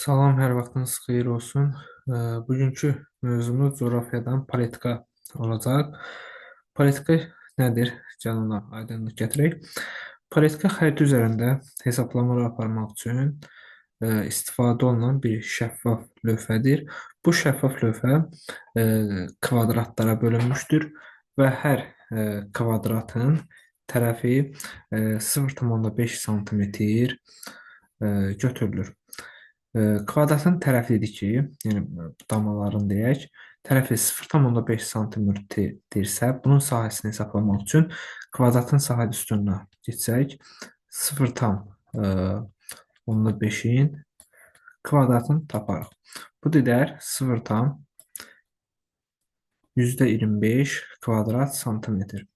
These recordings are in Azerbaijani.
Salam, hər vaxtınız xeyir olsun. Bugünkü mövzumuz coğrafyadan politika olacaq. Politika nədir? Gəlin ona aydınlıq gətirək. Politika xəritə üzərində hesablamalar aparmaq üçün istifadə olunan bir şəffaf lövhədir. Bu şəffaf lövhə kvadratlara bölünmüşdür və hər kvadratın tərəfi 0,5 sm götürülür. Kvadratın tərəfidir ki, yəni damaların deyək, tərəfi 0,5 sm-dirsə, bunun sahəsini hesablamaq üçün kvadratın sahə üstündən keçsək, 0,5-in kvadratını taparıq. Bu dedər 0,25 kvadrat santimetr.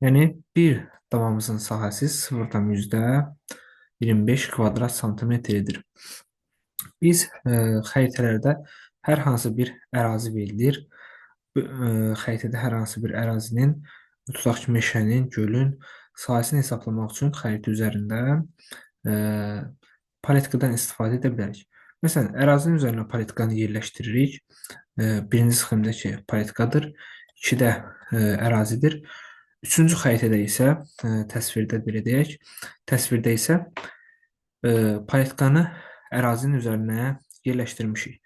Yəni bir damamızın sahəsi 0,25 kvadrat santimetrdir. Biz xəritələrdə hər hansı bir ərazi verilir. Xəritədə hər hansı bir ərazinin, tutaq ki, meşənin, gölün sahəsini hesablamaq üçün xəritə üzərində politikadan istifadə edə bilərik. Məsələn, ərazinin üzərinə politikanı yerləşdiririk. Birinci sxemdəki politikadır, 2-də ərazidir. Üçüncü xəritədə isə təsvirdə belə deyək, təsvirdə isə politikanı ərazinin üzərinə yerləşdirmişik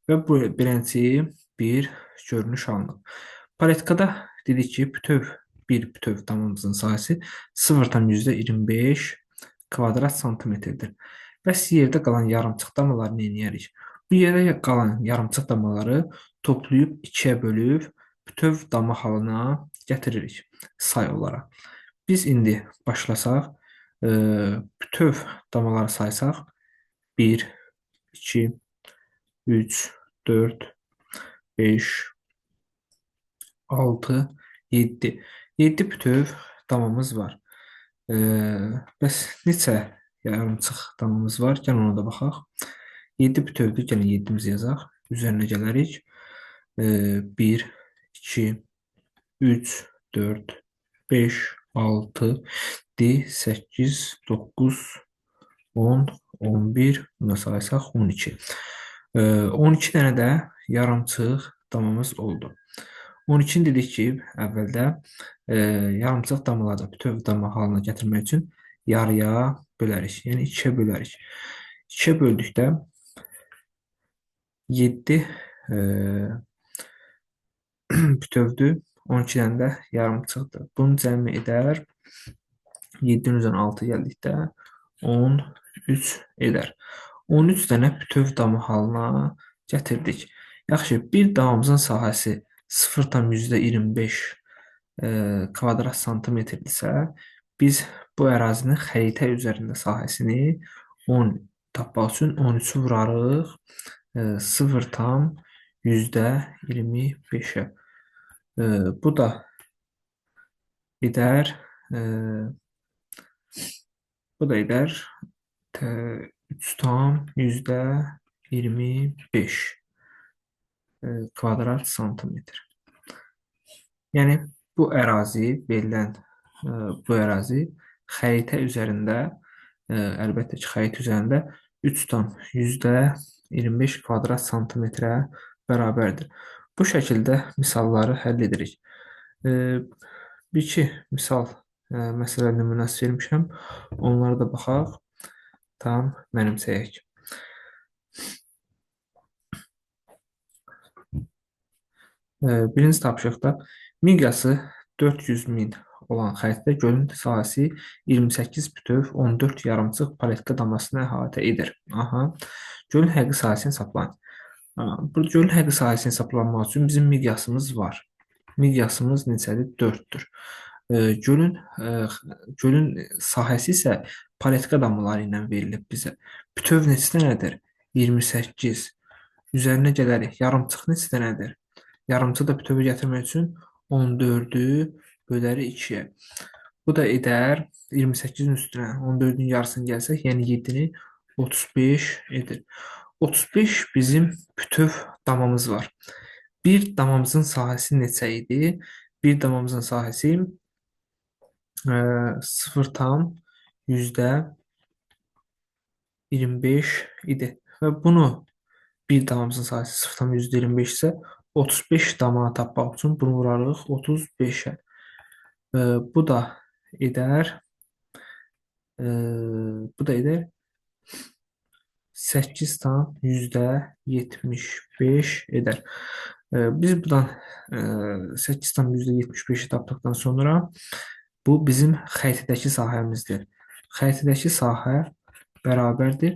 və bu beləncə bir görünüş alınıb. Politikada dedik ki, bir bütöv damamızın sahəsi 0,25 kvadrat santimetrdir. Bəs yerdə qalan yarımçıq damaları nə edərik? Bu yerdə qalan yarımçıq damaları toplayıb 2-yə bölüb bütöv dama halına gətiririk say olaraq. Biz indi başlasaq, bütöv damaları saysaq 1, 2, 3, 4, 5, 6, 7. 7 bütöv damamız var. Bəs neçə yarımçıq damamız var? Gəlin ona da baxaq. 7 bütövdür. Gəlin 7-mizi yazaq. Üzərinə gələrik. 1, 2, 3, 4, 5, 6, 7, 8, 9, 10, 11, buna saysaq 12. 12 dənə də yarımçıq damamız oldu. 12-ni dedik ki, əvvəldə yarımçıq damaları bütöv dama halına gətirmək üçün yarıya bölərik. Yəni 2-yə bölərik. 2-yə böldükdə 7 bütövdür. 12 dənə də yarımçıqdır. Bunun cəmi edər 7-nin üzərinə 6 gəldikdə 13 edər. 13 dənə bütöv dama halına gətirdik. Yaxşı, bir damamızın sahəsi 0,25 kvadrat santimetrdirsə, biz bu ərazinin xəritə üzərində sahəsini 10 tapmaq üçün 13-ü vurarıq 0,25-ə. Bu da edər 3,25 kvadrat santimetr. Yəni bu ərazi verilən bu ərazi xəritə üzərində əlbəttə ki, xəritə üzərində 3,25 kvadrat santimetrə bərabərdir. Bu şəkildə misalları həll edirik. Bir-iki misal məsələ nümunəsi vermişəm. Onlara da baxaq. Tam mənimsəyək. Birinci tapşırıqda miqyası 400 min olan xəritədə gölün sahəsi 28 bütöv 14 yarımçıq politika damasını əhatə edir. Gölün həqiqi sahəsini hesablayın. Burada gölün həqiqi sahəsini hesablanmaq üçün bizim miqyasımız var. Miqyasımız neçədir? 4-dür. Gölün sahəsi isə politika damaları ilə verilib bizə. Bütöv neçə dənədir? 28. Üzərinə gələrək. Yarımçıq neçə dənədir? Yarımçıq da bütövü gətirmək üçün 14-ü bölərik 2-yə. Bu da edər 28-in üstünə 14-ün yarısını gəlsək, yəni 7-ni 35 edir. 35 bizim bütöv damamız var. Bir damamızın sahəsi neçə idi? Bir damamızın sahəsi 0,25 idi və bunu bir damamızın sayısı 0,25 isə 35 damağı tapmaq üçün bunu vurarıq 35-ə. Bu da edər bu da edər 8 tam %75 edər. Biz buradan 8 tam %75-i tapdıqdan sonra bu bizim xəritədəki sahəmizdir. Xəritədəki sahə bərabərdir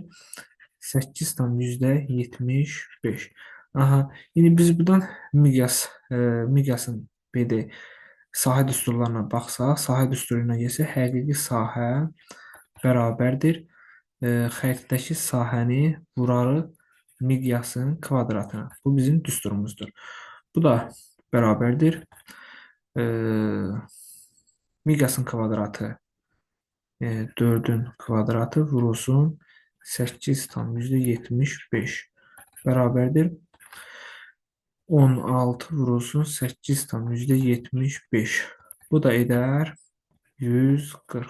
8 tam %75. Aha, indi biz buradan miqyasın BD sahə düsturlarına baxsaq, sahə düsturu ilə gəlsə həqiqi sahə bərabərdir xəritədəki sahəni vurarıq miqyasın kvadratına. Bu bizim düsturumuzdur. Bu da bərabərdir miqyasın kvadratı 4-ün kvadratı vurulsun 8 tam %75 bərabərdir 16 vurulsun 8 tam %75. Bu da edər 140.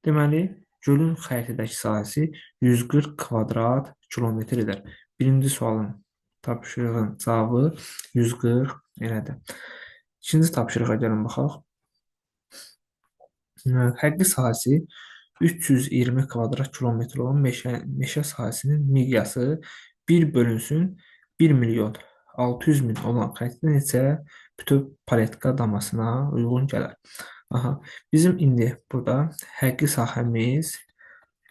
Deməli, gölün xəritədəki sahəsi 140 kvadrat kilometr edər. Birinci sualın tapşırığın cavabı 140 elədir. İkinci tapşırığa gəlin baxaq. Həqiqi sahəsi 320 kvadrat kilometr olan meşə sahəsinin miqyası 1 bölünsün 1 milyon 600 min olan xəritə neçə bütöv paletka damasına uyğun gələr. Aha, bizim indi burada həqiqi sahəmiz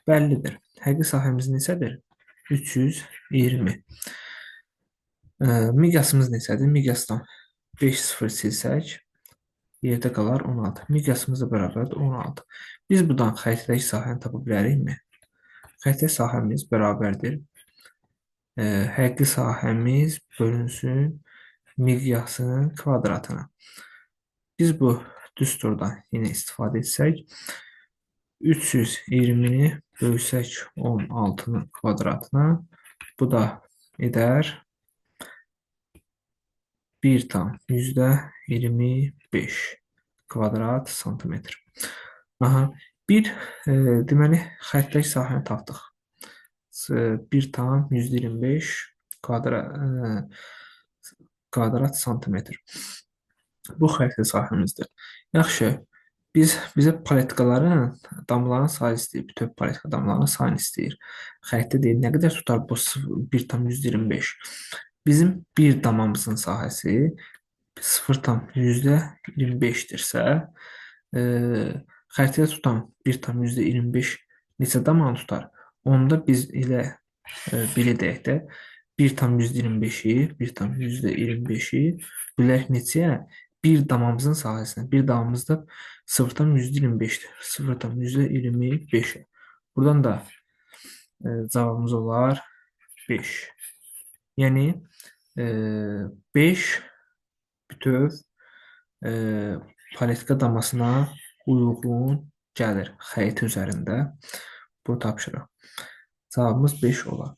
bəllidir. Həqiqi sahəmiz neçədir? 320. Miqyasımız neçədir? Miqyasdan 5 sıfır silsək, yerdə qalar 16. Miqyasımız da bərabərdir 16. Biz buradan xəritədəki sahəni tapa bilərikmi? Xəritə sahəmiz bərabərdir. Həqiqi sahəmiz bölünsün miqyasının kvadratına. Biz bu düsturdan yenə istifadə etsək, 320-ni bölsək 16-nın kvadratına, bu da edər 1 tam %25 kvadrat santimetr. Aha, deməli, xəttdəki sahəni tapdıq. 1 tam %25 kvadrat santimetr. Bu xəritə sahəmizdir. Yaxşı, bizə paletkaların, damlaların sayı istəyir, bütöv paletka damlaların sayını istəyir. Xəritə deyil, nə qədər tutar bu 1 tam %25? Bizim bir damamızın sahəsi 0,25-dirsə, xəritədə tutan 1,25 neçə damanı tutar? Onda biz elə belə deyək də 1,25-i bölək neçəyə? Bir damamızın sahəsinə. Bir damamız da 0,25-dir. 0,25. Buradan da cavabımız olar 5. Yəni 5 bütöv paletka damasına uyğun gəlir xəritə üzərində bu tapşırıq. Cavabımız 5 olar.